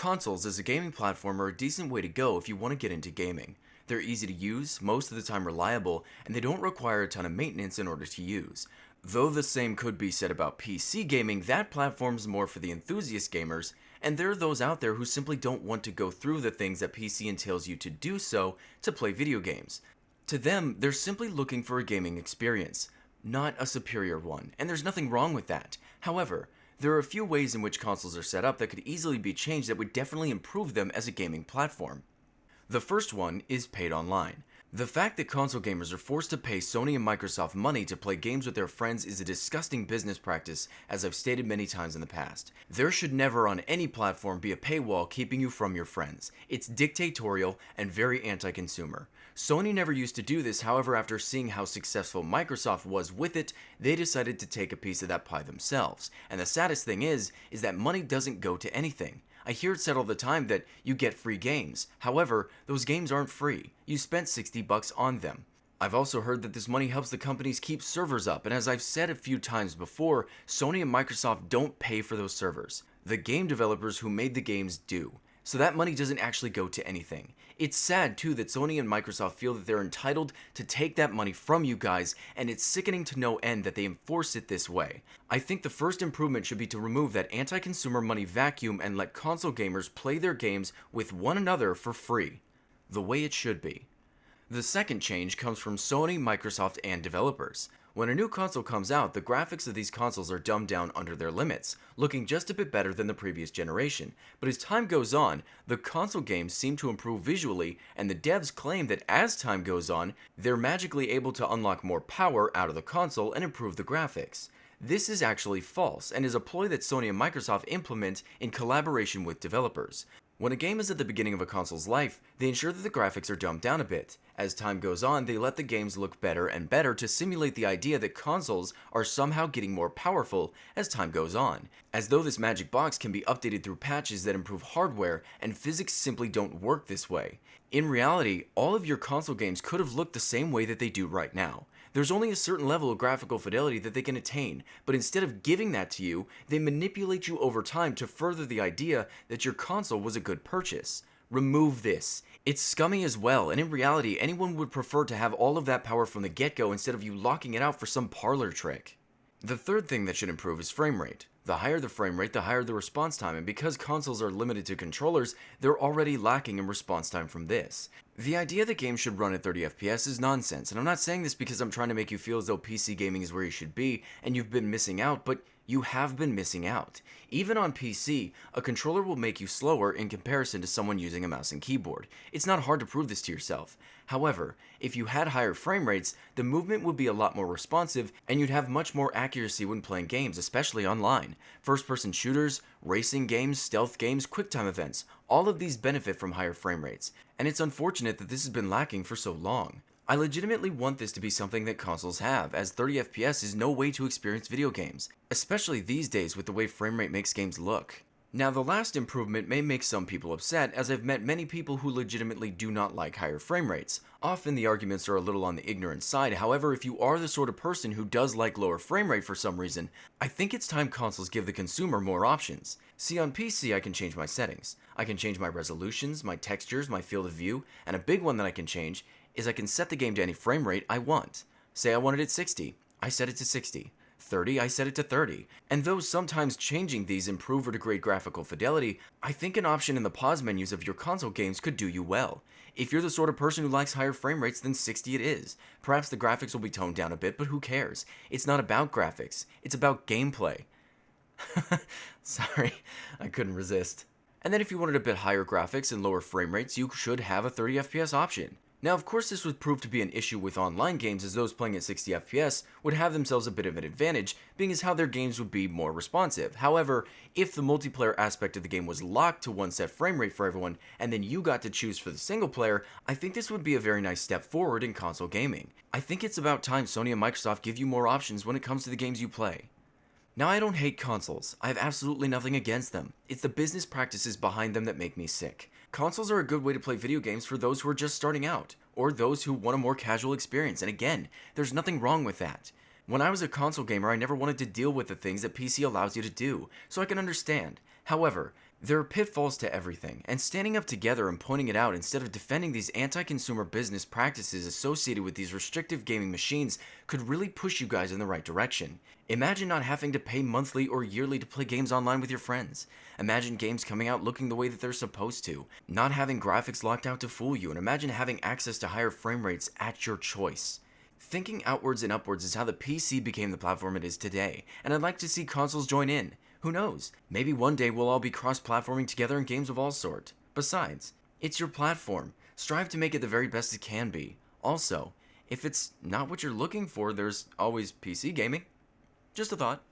Consoles as a gaming platform are a decent way to go if you want to get into gaming. They're easy to use, most of the time reliable, and they don't require a ton of maintenance in order to use. Though the same could be said about PC gaming, that platform's more for the enthusiast gamers, and there are those out there who simply don't want to go through the things that PC entails you to do so to play video games. To them, they're simply looking for a gaming experience, not a superior one, and there's nothing wrong with that. However, there are a few ways in which consoles are set up that could easily be changed that would definitely improve them as a gaming platform. The first one is paid online. The fact that console gamers are forced to pay Sony and Microsoft money to play games with their friends is a disgusting business practice, as I've stated many times in the past. There should never on any platform be a paywall keeping you from your friends. It's dictatorial and very anti-consumer. Sony never used to do this, however, after seeing how successful Microsoft was with it, they decided to take a piece of that pie themselves. And the saddest thing is that money doesn't go to anything. I hear it said all the time that you get free games. However, those games aren't free. You spent $60 on them. I've also heard that this money helps the companies keep servers up, and as I've said a few times before, Sony and Microsoft don't pay for those servers. The game developers who made the games do. So that money doesn't actually go to anything. It's sad too that Sony and Microsoft feel that they're entitled to take that money from you guys, and it's sickening to no end that they enforce it this way. I think the first improvement should be to remove that anti-consumer money vacuum and let console gamers play their games with one another for free. The way it should be. The second change comes from Sony, Microsoft, and developers. When a new console comes out, the graphics of these consoles are dumbed down under their limits, looking just a bit better than the previous generation. But as time goes on, the console games seem to improve visually, and the devs claim that as time goes on, they're magically able to unlock more power out of the console and improve the graphics. This is actually false, and is a ploy that Sony and Microsoft implement in collaboration with developers. When a game is at the beginning of a console's life, they ensure that the graphics are dumbed down a bit. As time goes on, they let the games look better and better to simulate the idea that consoles are somehow getting more powerful as time goes on, as though this magic box can be updated through patches that improve hardware, and physics simply don't work this way. In reality, all of your console games could have looked the same way that they do right now. There's only a certain level of graphical fidelity that they can attain, but instead of giving that to you, they manipulate you over time to further the idea that your console was a good purchase. Remove this. It's scummy as well, and in reality, anyone would prefer to have all of that power from the get-go instead of you locking it out for some parlor trick. The third thing that should improve is frame rate. The higher the frame rate, the higher the response time, and because consoles are limited to controllers, they're already lacking in response time from this. The idea that games should run at 30 FPS is nonsense, and I'm not saying this because I'm trying to make you feel as though PC gaming is where you should be, and you've been missing out, but you have been missing out. Even on PC, a controller will make you slower in comparison to someone using a mouse and keyboard. It's not hard to prove this to yourself. However, if you had higher frame rates, the movement would be a lot more responsive, and you'd have much more accuracy when playing games, especially online. First-person shooters, racing games, stealth games, QuickTime events, all of these benefit from higher frame rates, and it's unfortunate that this has been lacking for so long. I legitimately want this to be something that consoles have, as 30 FPS is no way to experience video games, especially these days with the way frame rate makes games look. Now, the last improvement may make some people upset, as I've met many people who legitimately do not like higher frame rates. Often the arguments are a little on the ignorant side, however, if you are the sort of person who does like lower frame rate for some reason, I think it's time consoles give the consumer more options. See, on PC I can change my settings. I can change my resolutions, my textures, my field of view, and a big one that I can change is I can set the game to any frame rate I want. Say I want it at 60, I set it to 60. 30, I set it to 30. And though sometimes changing these improve or degrade graphical fidelity, I think an option in the pause menus of your console games could do you well. If you're the sort of person who likes higher frame rates, then 60 it is. Perhaps the graphics will be toned down a bit, but who cares? It's not about graphics, it's about gameplay. Sorry, I couldn't resist. And then if you wanted a bit higher graphics and lower frame rates, you should have a 30 FPS option. Now, of course, this would prove to be an issue with online games, as those playing at 60 FPS would have themselves a bit of an advantage, being as how their games would be more responsive. However, if the multiplayer aspect of the game was locked to one set frame rate for everyone, and then you got to choose for the single player, I think this would be a very nice step forward in console gaming. I think it's about time Sony and Microsoft give you more options when it comes to the games you play. Now, I don't hate consoles. I have absolutely nothing against them. It's the business practices behind them that make me sick. Consoles are a good way to play video games for those who are just starting out, or those who want a more casual experience, and again, there's nothing wrong with that. When I was a console gamer, I never wanted to deal with the things that PC allows you to do, so I can understand. However, There are pitfalls to everything, and standing up together and pointing it out instead of defending these anti-consumer business practices associated with these restrictive gaming machines could really push you guys in the right direction. Imagine not having to pay monthly or yearly to play games online with your friends. Imagine games coming out looking the way that they're supposed to, not having graphics locked out to fool you, and imagine having access to higher frame rates at your choice. Thinking outwards and upwards is how the PC became the platform it is today, and I'd like to see consoles join in. Who knows? Maybe one day we'll all be cross-platforming together in games of all sorts. Besides, it's your platform. Strive to make it the very best it can be. Also, if it's not what you're looking for, there's always PC gaming. Just a thought.